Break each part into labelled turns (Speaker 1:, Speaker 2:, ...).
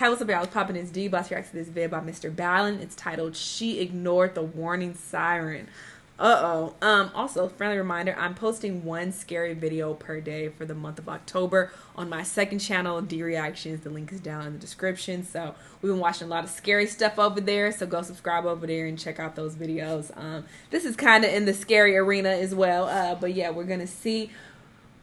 Speaker 1: Hey, what's up, y'all? It's popping this D. Boss reacts to this vid by MrBallen. It's titled "She Ignored the Warning Siren." Also, friendly reminder, I'm posting one scary video per day for the month of October on my second channel, D Reactions. The link is down in the description. So we've been watching a lot of scary stuff over there. So go subscribe over there and check out those videos. This is kind of in the scary arena as well. But yeah, we're gonna see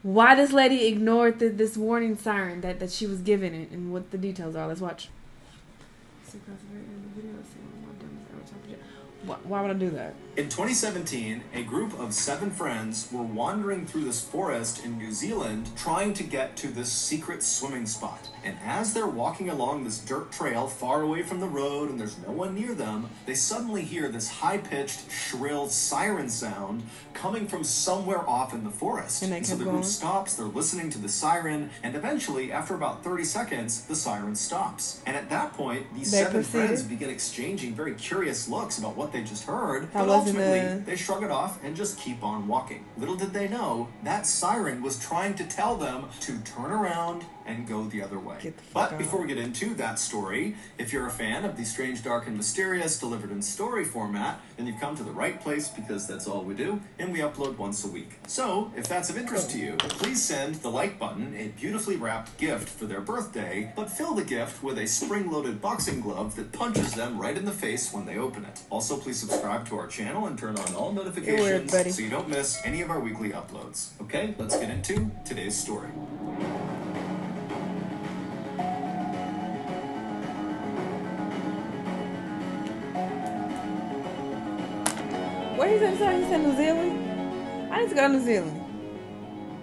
Speaker 1: why this lady ignored this warning siren that she was given it and what the details are. Let's watch. Why would I do that?
Speaker 2: In 2017, a group of 7 friends were wandering through this forest in New Zealand trying to get to this secret swimming spot. And as they're walking along this dirt trail far away from the road and there's no one near them, they suddenly hear this high-pitched, shrill siren sound coming from somewhere off in the forest. And so the group stops, they're listening to the siren, and eventually, after about 30 seconds, the siren stops. And at that point, these 7 friends begin exchanging very curious looks about what they just heard, but ultimately, they shrug it off and just keep on walking. Little did they know, that siren was trying to tell them to turn around and go the other way. But before we get into that story, if you're a fan of the strange, dark, and mysterious delivered in story format, then you've come to the right place because that's all we do, and we upload once a week. So, if that's of interest to you, please send the like button a beautifully wrapped gift for their birthday, but fill the gift with a spring-loaded boxing glove that punches them right in the face when they open it. Also, please subscribe to our channel and turn on all notifications so you don't miss any of our weekly uploads. Okay, let's get into today's story.
Speaker 1: Where he said? He said New Zealand? I need to go to New Zealand.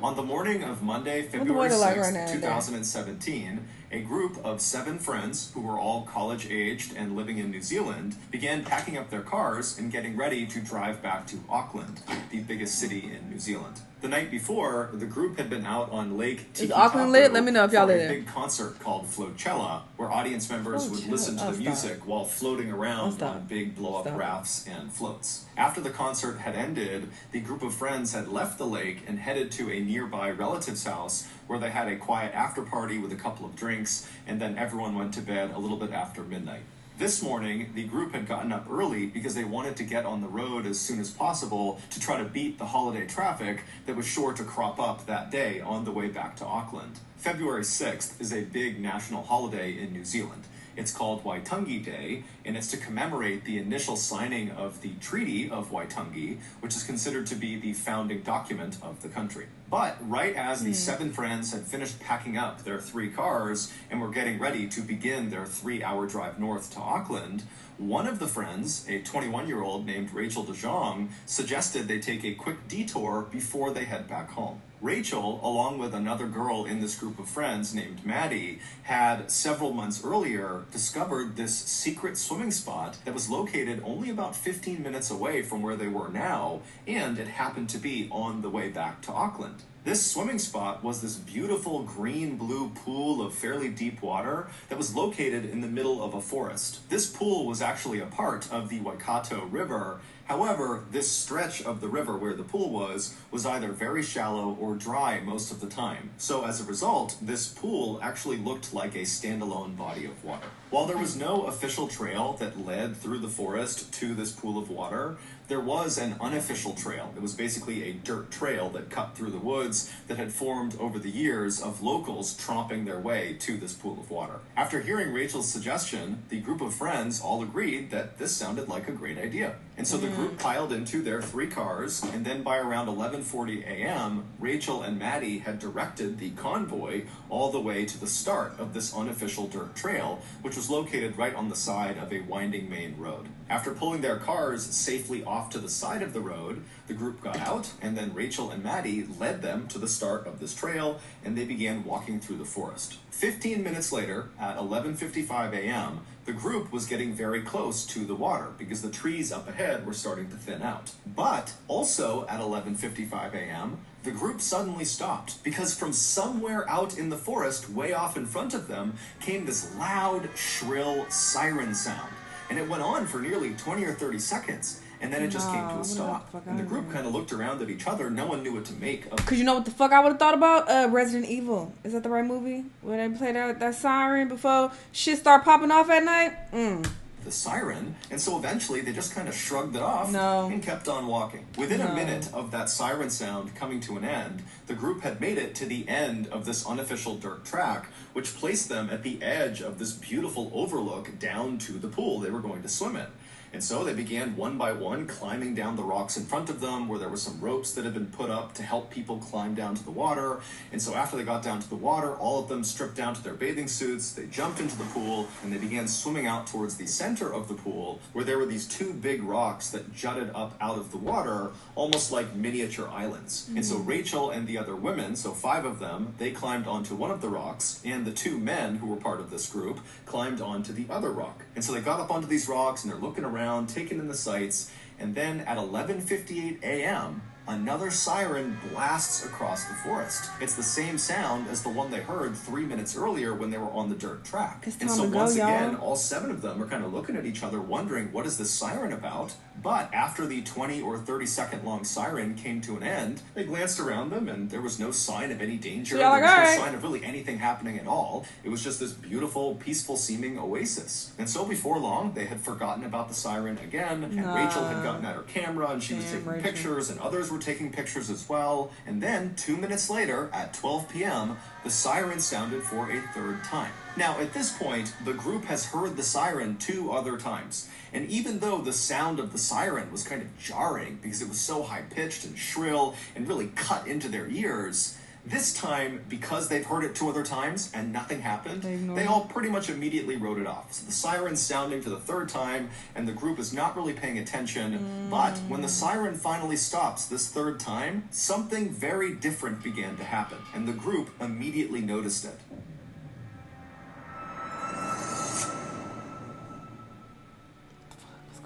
Speaker 2: On the morning of Monday, February 6th, 2017, a group of 7 friends who were all college-aged and living in New Zealand began packing up their cars and getting ready to drive back to Auckland, the biggest city in New Zealand. The night before, the group had been out on Lake Tiki
Speaker 1: Auckland lit? Let me know if y'all
Speaker 2: there. A big concert called Floatcella, where audience members would listen to the music while floating around on big blow-up rafts and floats. After the concert had ended, the group of friends had left the lake and headed to a nearby relative's house where they had a quiet after-party with a couple of drinks, and then everyone went to bed a little bit after midnight. This morning, the group had gotten up early because they wanted to get on the road as soon as possible to try to beat the holiday traffic that was sure to crop up that day on the way back to Auckland. February 6th is a big national holiday in New Zealand. It's called Waitangi Day, and it's to commemorate the initial signing of the Treaty of Waitangi, which is considered to be the founding document of the country. But right as the 7 friends had finished packing up their 3 cars and were getting ready to begin their 3-hour drive north to Auckland, one of the friends, a 21-year-old named Rachel DeJong, suggested they take a quick detour before they head back home. Rachel, along with another girl in this group of friends named Maddie, had several months earlier discovered this secret swimming spot that was located only about 15 minutes away from where they were now, and it happened to be on the way back to Auckland. This swimming spot was this beautiful green-blue pool of fairly deep water that was located in the middle of a forest. This pool was actually a part of the Waikato River. However, this stretch of the river where the pool was either very shallow or dry most of the time. So as a result, this pool actually looked like a standalone body of water. While there was no official trail that led through the forest to this pool of water, there was an unofficial trail. It was basically a dirt trail that cut through the woods that had formed over the years of locals tromping their way to this pool of water. After hearing Rachel's suggestion, the group of friends all agreed that this sounded like a great idea. And so the group piled into their 3 cars, and then by around 11:40 a.m., Rachel and Maddie had directed the convoy all the way to the start of this unofficial dirt trail, which was located right on the side of a winding main road. After pulling their cars safely off to the side of the road, the group got out, and then Rachel and Maddie led them to the start of this trail, and they began walking through the forest. 15 minutes later, at 11:55 a.m., the group was getting very close to the water because the trees up ahead were starting to thin out. But also at 11:55 a.m., the group suddenly stopped because from somewhere out in the forest, way off in front of them, came this loud, shrill siren sound. And it went on for nearly 20 or 30 seconds. And then it just came to a stop. And the group kind of looked around at each other. No one knew what to make of.
Speaker 1: Cause you know what the fuck I would have thought about? Resident Evil. Is that the right movie? Where they play that siren before shit start popping off at night?
Speaker 2: The siren, and so eventually they just kind of shrugged it off and kept on walking. Within a minute of that siren sound coming to an end, the group had made it to the end of this unofficial dirt track, which placed them at the edge of this beautiful overlook down to the pool they were going to swim in. And so they began one by one climbing down the rocks in front of them, where there were some ropes that had been put up to help people climb down to the water. And so after they got down to the water, all of them stripped down to their bathing suits, they jumped into the pool, and they began swimming out towards the center of the pool, where there were these two big rocks that jutted up out of the water, almost like miniature islands. And so Rachel and the other women, so 5 of them, they climbed onto one of the rocks, and the 2 men who were part of this group climbed onto the other rock. And so they got up onto these rocks, and they're looking around, taking in the sights, and then at 11:58 a.m., another siren blasts across the forest. It's the same sound as the one they heard 3 minutes earlier when they were on the dirt track. And so once again, all 7 of them are kind of looking at each other, wondering, what is this siren about? But after the 20 or 30 second long siren came to an end, they glanced around them, and there was no sign of any danger. There was no sign of really anything happening at all. It was just this beautiful, peaceful seeming oasis. And so before long, they had forgotten about the siren again, and Rachel had gotten out her camera, and she was taking pictures, and others were taking pictures as well. And then 2 minutes later, at 12 p.m., the siren sounded for a 3rd time. Now, at this point, the group has heard the siren 2 other times. And even though the sound of the siren was kind of jarring because it was so high-pitched and shrill and really cut into their ears, this time, because they've heard it 2 other times and nothing happened, they all pretty much immediately wrote it off. So the siren's sounding for the 3rd time, and the group is not really paying attention. But when the siren finally stops this 3rd time, something very different began to happen, and the group immediately noticed it.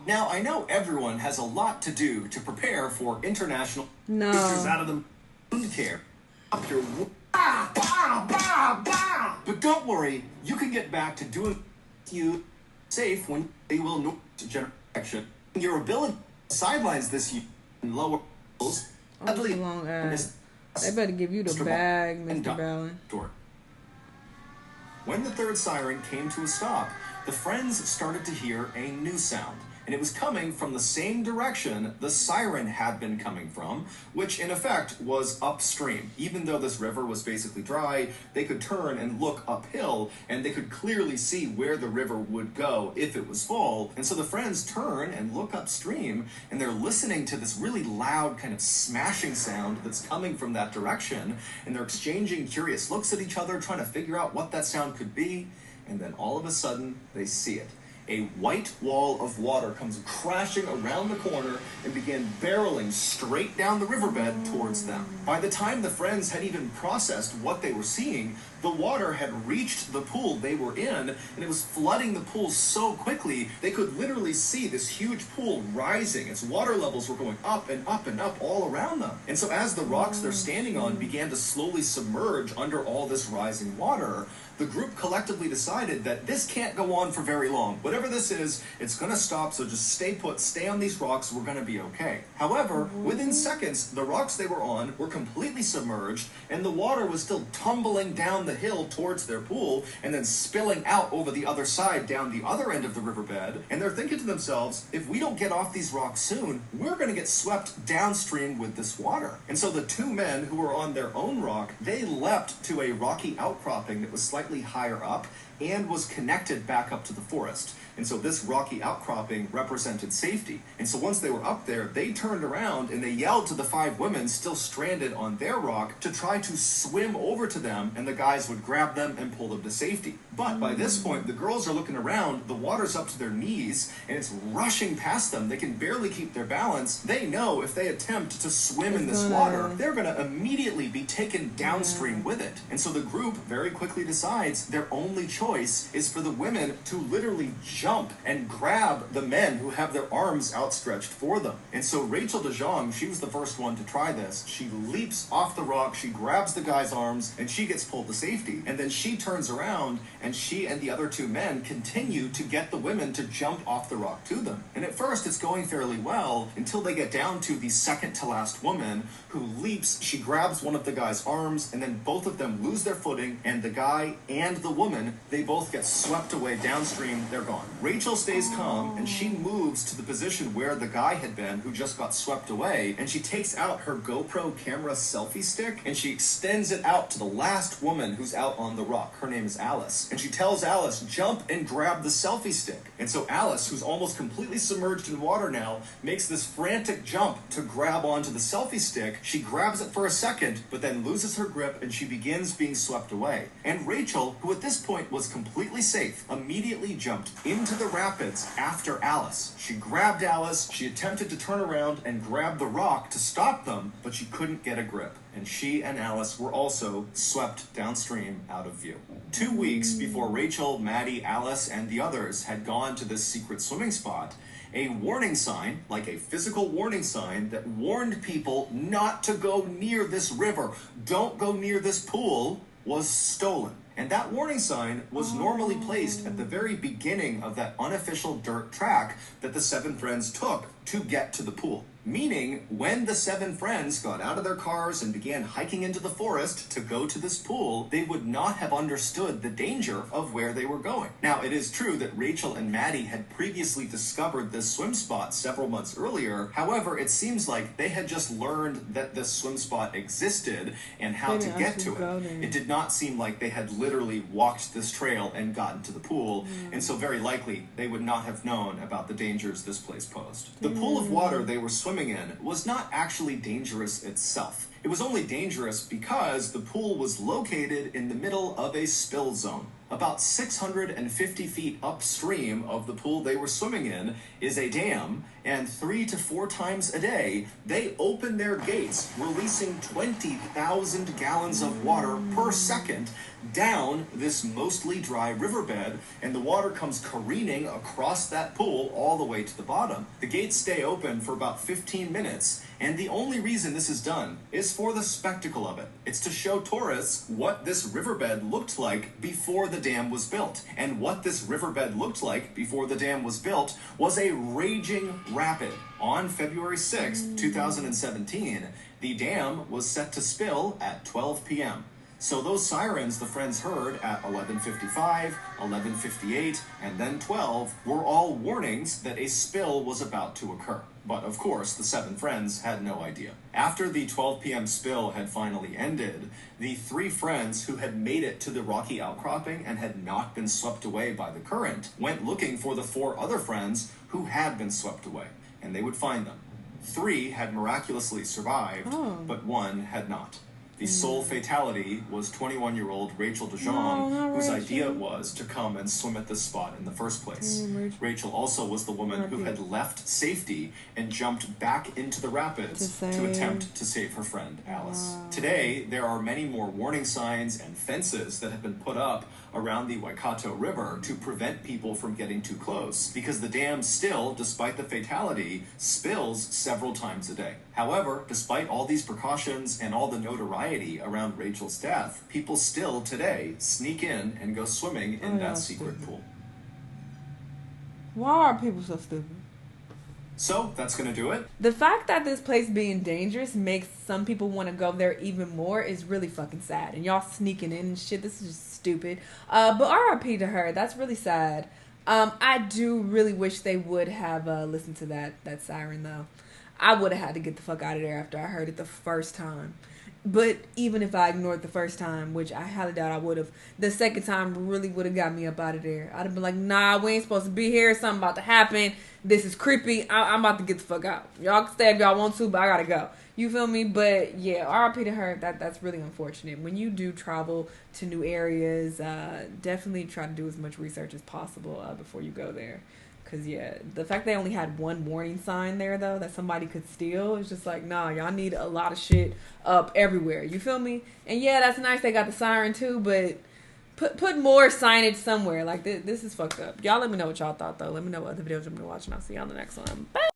Speaker 2: Now, I know everyone has a lot to do to prepare for international pictures out of the moon care. Up your but don't worry, you can get back to doing you safe when they will know general action. Your ability sidelines this year in lower levels.
Speaker 1: Long ass. They better give you the bag, MrBallen.
Speaker 2: When the 3rd siren came to a stop, the friends started to hear a new sound. And it was coming from the same direction the siren had been coming from, which in effect was upstream. Even though this river was basically dry, they could turn and look uphill, and they could clearly see where the river would go if it was full. And so the friends turn and look upstream, and they're listening to this really loud kind of smashing sound that's coming from that direction, and they're exchanging curious looks at each other, trying to figure out what that sound could be, and then all of a sudden, they see it. A white wall of water comes crashing around the corner and began barreling straight down the riverbed towards them. By the time the friends had even processed what they were seeing, the water had reached the pool they were in, and it was flooding the pool so quickly, they could literally see this huge pool rising. Its water levels were going up and up and up all around them. And so as the rocks they're standing on began to slowly submerge under all this rising water, the group collectively decided that this can't go on for very long. Whatever this is, it's going to stop, so just stay put, stay on these rocks, we're going to be okay. However, within seconds, the rocks they were on were completely submerged, and the water was still tumbling down the hill towards their pool, and then spilling out over the other side down the other end of the riverbed. And they're thinking to themselves, if we don't get off these rocks soon, we're going to get swept downstream with this water. And so the 2 men who were on their own rock, they leapt to a rocky outcropping that was slightly higher up and was connected back up to the forest. And so this rocky outcropping represented safety. And so once they were up there, they turned around and they yelled to the 5 women still stranded on their rock to try to swim over to them, and the guys would grab them and pull them to safety. But by this point, the girls are looking around, the water's up to their knees, and it's rushing past them. They can barely keep their balance. They know if they attempt to swim in this water, they're going to immediately be taken downstream with it. And so the group very quickly decides their only choice choice is for the women to literally jump and grab the men who have their arms outstretched for them. And so Rachel DeJong, she was the first one to try this. She leaps off the rock, she grabs the guy's arms, and she gets pulled to safety. And then she turns around, and she and the other two men continue to get the women to jump off the rock to them. And at first, it's going fairly well until they get down to the second to last woman who leaps. She grabs one of the guy's arms, and then both of them lose their footing, and the guy and the woman, they both get swept away downstream. They're gone. Rachel stays calm, and she moves to the position where the guy had been who just got swept away, and she takes out her GoPro camera selfie stick, and she extends it out to the last woman who's out on the rock. Her name is Alice. And she tells Alice, jump and grab the selfie stick. And so Alice, who's almost completely submerged in water now, makes this frantic jump to grab onto the selfie stick. She grabs it for a second, but then loses her grip, and she begins being swept away. And Rachel, who at this point was completely safe, immediately jumped into the rapids after Alice. She grabbed Alice, she attempted to turn around and grab the rock to stop them, but she couldn't get a grip. And she and Alice were also swept downstream out of view. 2 weeks before Rachel, Maddie, Alice, and the others had gone to this secret swimming spot, a warning sign, like a physical warning sign that warned people not to go near this river, don't go near this pool, was stolen. And that warning sign was normally placed at the very beginning of that unofficial dirt track that the 7 friends took to get to the pool. Meaning, when the 7 friends got out of their cars and began hiking into the forest to go to this pool, they would not have understood the danger of where they were going. Now, it is true that Rachel and Maddie had previously discovered this swim spot several months earlier. However, it seems like they had just learned that this swim spot existed and how to get to it. It did not seem like they had literally walked this trail and gotten to the pool, and so very likely they would not have known about the dangers this place posed. The pool of water they were swimming in was not actually dangerous itself. It was only dangerous because the pool was located in the middle of a spill zone. About 650 feet upstream of the pool they were swimming in is a dam, and 3 to 4 times a day, they open their gates, releasing 20,000 gallons of water per second down this mostly dry riverbed, and the water comes careening across that pool all the way to the bottom. The gates stay open for about 15 minutes, and the only reason this is done is for the spectacle of it. It's to show tourists what this riverbed looked like before the dam was built. And what this riverbed looked like before the dam was built was a raging rapid. On February 6, 2017, the dam was set to spill at 12 p.m. So those sirens the friends heard at 11:55, 11:58, and then 12 were all warnings that a spill was about to occur. But of course, the 7 friends had no idea. After the 12 p.m. spill had finally ended, the 3 friends who had made it to the rocky outcropping and had not been swept away by the current went looking for the 4 other friends who had been swept away, and they would find them. 3 had miraculously survived, but 1 had not. The sole fatality was 21-year-old Rachel DeJong, whose idea it was to come and swim at this spot in the first place. Rachel also was the woman who had left safety and jumped back into the rapids to attempt to save her friend, Alice. Today, there are many more warning signs and fences that have been put up around the Waikato River to prevent people from getting too close, because the dam still, despite the fatality, spills several times a day. However, despite all these precautions and all the notoriety around Rachel's death, people still today sneak in and go swimming in that secret pool.
Speaker 3: Why are people so stupid?
Speaker 2: So, that's going to do it.
Speaker 1: The fact that this place being dangerous makes some people want to go there even more is really fucking sad. And y'all sneaking in and shit, this is just stupid. But RIP to her. That's really sad. I do really wish they would have listened to that siren, though. I would have had to get the fuck out of there after I heard it the first time. But even if I ignored the first time, which I highly doubt I would have, the second time really would have got me up out of there. I'd have been like, nah, we ain't supposed to be here. Something about to happen. This is creepy. I'm about to get the fuck out. Y'all can stay if y'all want to, but I gotta go. You feel me? But yeah, RIP to her. That's really unfortunate. When you do travel to new areas, definitely try to do as much research as possible before you go there. Because, yeah, the fact they only had one warning sign there, though, that somebody could steal, is just like, nah, y'all need a lot of shit up everywhere. You feel me? And, yeah, that's nice they got the siren, too, but Put more signage somewhere. Like, this is fucked up. Y'all let me know what y'all thought, though. Let me know what other videos you've been watching. I'll see y'all on the next one. Bye!